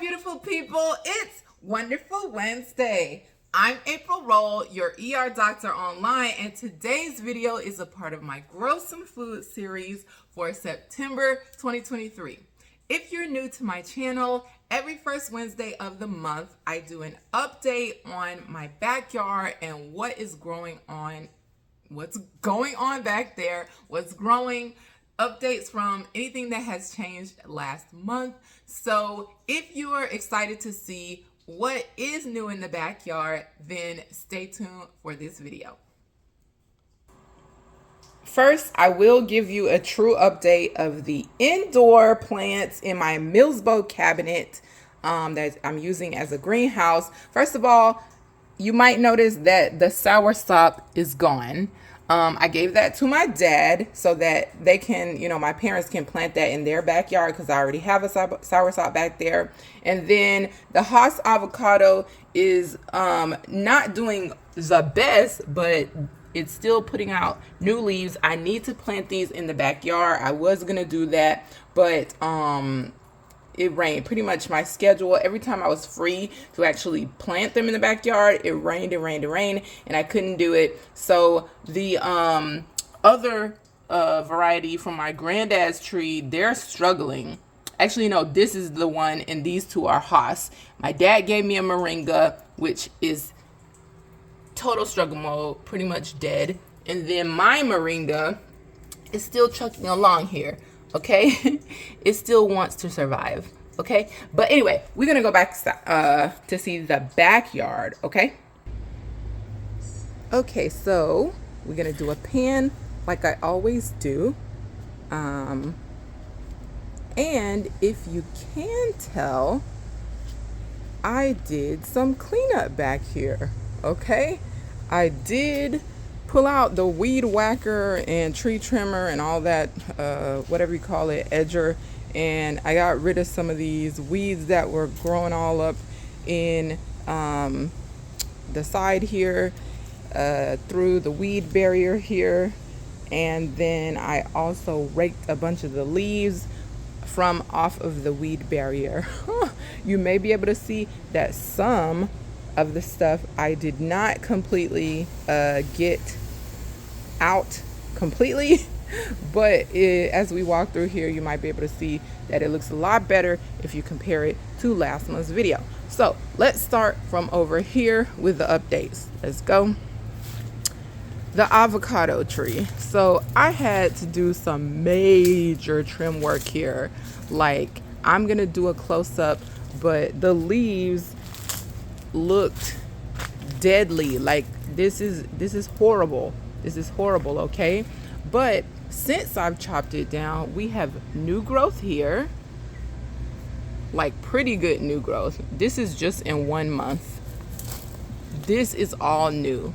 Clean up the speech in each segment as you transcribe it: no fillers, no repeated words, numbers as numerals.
beautiful people. It's Wonderful Wednesday. I'm April Roll, your ER doctor online, and today's video is a part of my Grow Some Food series for September 2023. If you're new to my channel, every first Wednesday of the month, I do an update on my backyard and what is growing on, what's going on back there, what's growing, updates from anything that has changed last month. So if you are excited to see what is new in the backyard, then stay tuned for this video. First, I will give you a true update of the indoor plants in my Milsbo cabinet that I'm using as a greenhouse. First of all, you might notice that the soursop is gone. I gave that to my dad so that they can, my parents can plant that in their backyard because I already have a soursop back there. And then the Haas avocado is not doing the best, but it's still putting out new leaves. I need to plant these in the backyard. I was going to do that, but it rained. Pretty much my schedule, every time I was free to actually plant them in the backyard, it rained, and I couldn't do it. So the other variety from my granddad's tree, they're struggling. Actually, no, this is the one, and these two are Haas. My dad gave me a moringa, which is total struggle mode, pretty much dead. And then my moringa is still trucking along here. Okay, it still wants to survive. Okay, but anyway, we're gonna go back to see the backyard. Okay, so we're gonna do a pan like I always do. And if you can tell, I did some cleanup back here. Okay, I did pull out the weed whacker and tree trimmer and all that, whatever you call it, edger, and I got rid of some of these weeds that were growing all up in the side here, through the weed barrier here. And then I also raked a bunch of the leaves from off of the weed barrier. You may be able to see that some of the stuff I did not completely get out completely, but as we walk through here, you might be able to see that it looks a lot better if you compare it to last month's video. So let's start from over here with the updates. Let's go. The avocado tree. So I had to do some major trim work here. Like, I'm gonna do a close-up, but the leaves looked deadly. Like, this is horrible. This is horrible, okay? But since I've chopped it down, we have new growth here. Like, pretty good new growth. This is just in 1 month. This is all new.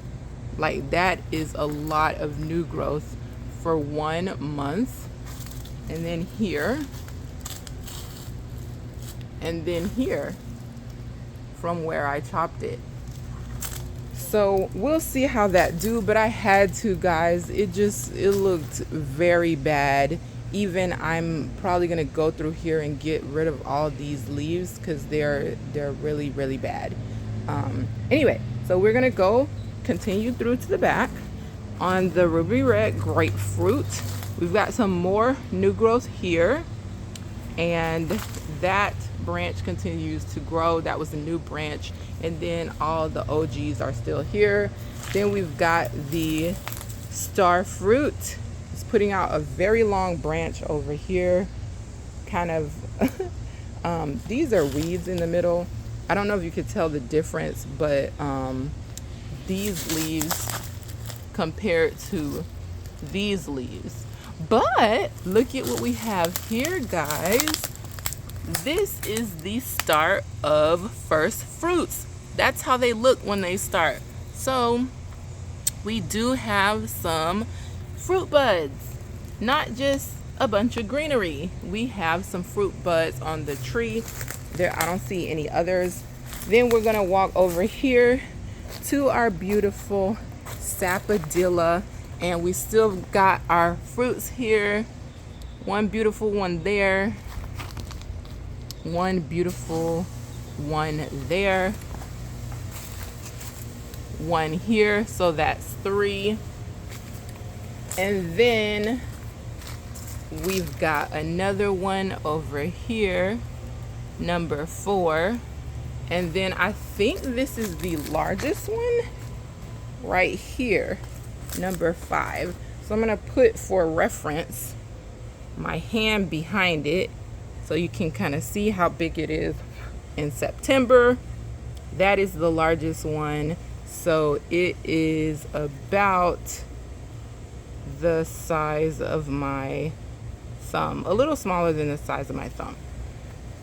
Like, that is a lot of new growth for 1 month. And then here. And then here, from where I chopped it. So we'll see how that do, but I had to, guys. It looked very bad. Even I'm probably gonna go through here and get rid of all these leaves because they're really, really bad. Anyway, so we're gonna continue through to the back. On the ruby red grapefruit, we've got some more new growth here, and that branch continues to grow. That was a new branch, and then all the OGs are still here. Then we've got the Starfruit. It's putting out a very long branch over here, kind of these are weeds in the middle. I don't know if you could tell the difference, but these leaves compared to these leaves. But look at what we have here, guys. This is the start of first fruits. That's how they look when they start. So we do have some fruit buds, not just a bunch of greenery. We have some fruit buds on the tree. There, I don't see any others. Then we're gonna walk over here to our beautiful sapodilla, and we still got our fruits here. One beautiful one there. one beautiful one there, one here, so that's 3. And then we've got another one over here, number 4. And then I think this is the largest one right here, number 5. So I'm gonna put, for reference, my hand behind it so you can kind of see how big it is in September. That is the largest one. So it is about the size of my thumb, a little smaller than the size of my thumb.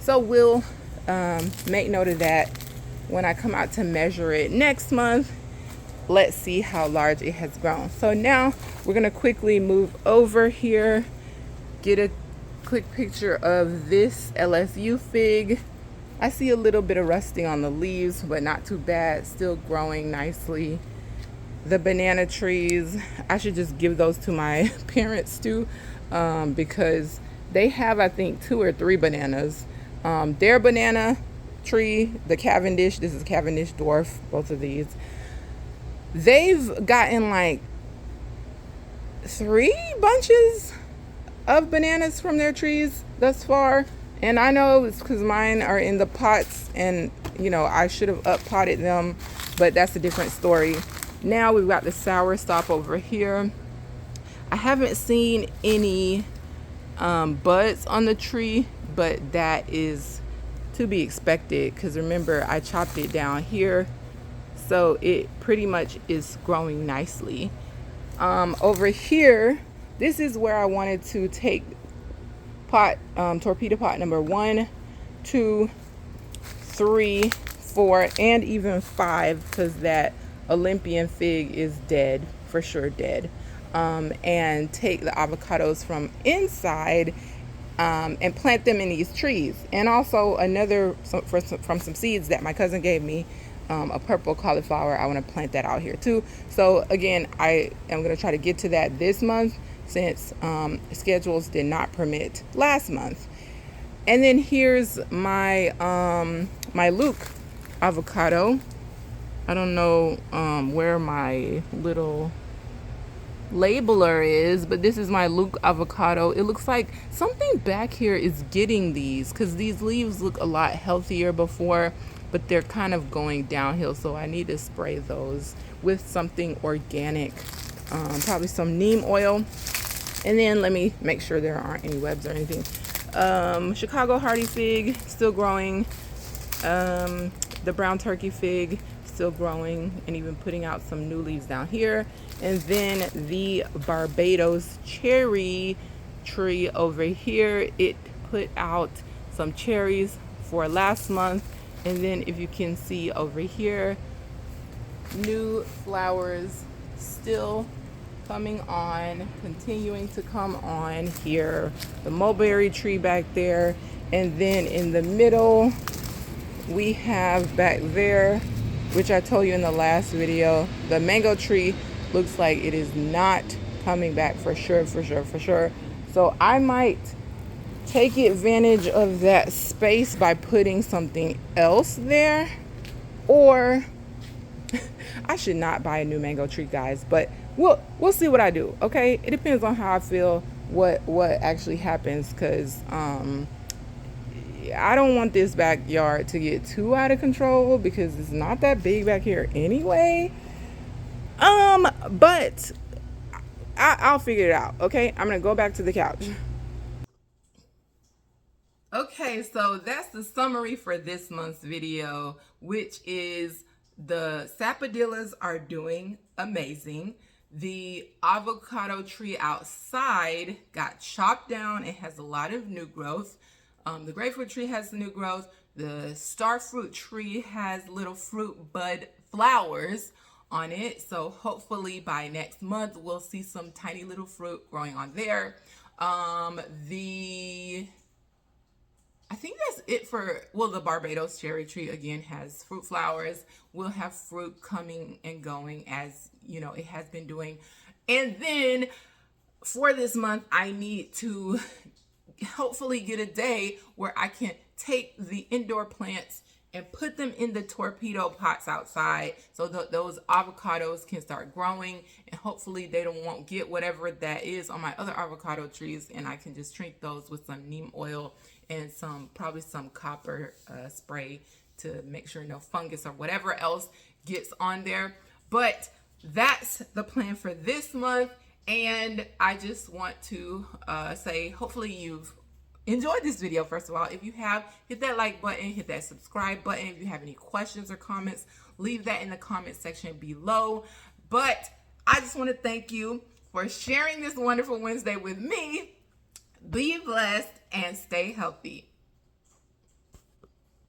So we'll make note of that when I come out to measure it next month. Let's see how large it has grown. So now we're gonna quickly move over here, get a quick picture of this LSU fig. I see a little bit of rusting on the leaves, but not too bad, still growing nicely. The banana trees, I should just give those to my parents too, because they have, I think, 2 or 3 bananas. Their banana tree, the Cavendish, this is Cavendish dwarf, both of these, they've gotten like 3 bunches of bananas from their trees thus far. And I know it's because mine are in the pots, and you know, I should have up potted them, but that's a different story. Now we've got the soursop over here. I haven't seen any buds on the tree, but that is to be expected because remember, I chopped it down here, so it pretty much is growing nicely. Over here, this is where I wanted to take pot, torpedo pot number 1, 2, 3, 4, and even 5, because that Olympian fig is dead, for sure dead. And take the avocados from inside and plant them in these trees. And also another, from some seeds that my cousin gave me, a purple cauliflower, I want to plant that out here too. So again, I am going to try to get to that this month, since schedules did not permit last month. And then here's my my Luke avocado. I don't know where my little labeler is, but this is my Luke avocado. It looks like something back here is getting these, because these leaves look a lot healthier before, but they're kind of going downhill, so I need to spray those with something organic, probably some neem oil. And then let me make sure there aren't any webs or anything. Chicago hardy fig, still growing. The brown turkey fig, still growing and even putting out some new leaves down here. And then the Barbados cherry tree over here, it put out some cherries for last month. And then if you can see over here, new flowers still coming on, continuing to come on here. The mulberry tree back there, and then in the middle we have back there, which I told you in the last video, the mango tree looks like it is not coming back for sure. So I might take advantage of that space by putting something else there, or I should not buy a new mango tree, guys, but we'll see what I do. Okay, it depends on how I feel, what actually happens, because I don't want this backyard to get too out of control, because it's not that big back here anyway. But I'll figure it out. Okay, I'm gonna go back to the couch. Okay, so that's the summary for this month's video, which is the sapodillas are doing amazing. The avocado tree outside got chopped down and has a lot of new growth. The grapefruit tree has new growth. The starfruit tree has little fruit bud flowers on it. So hopefully by next month, we'll see some tiny little fruit growing on there. I think that's it for, well, the Barbados cherry tree again has fruit flowers. We'll have fruit coming and going, as you know, it has been doing. And then for this month, I need to hopefully get a day where I can take the indoor plants and put them in the torpedo pots outside so that those avocados can start growing, and hopefully they won't get whatever that is on my other avocado trees, and I can just treat those with some neem oil and probably some copper spray to make sure no fungus or whatever else gets on there. But that's the plan for this month, and I just want to say hopefully you've enjoyed this video. First of all, if you have, hit that like button, hit that subscribe button. If you have any questions or comments, leave that in the comment section below. But I just want to thank you for sharing this wonderful Wednesday with me. Be blessed and stay healthy.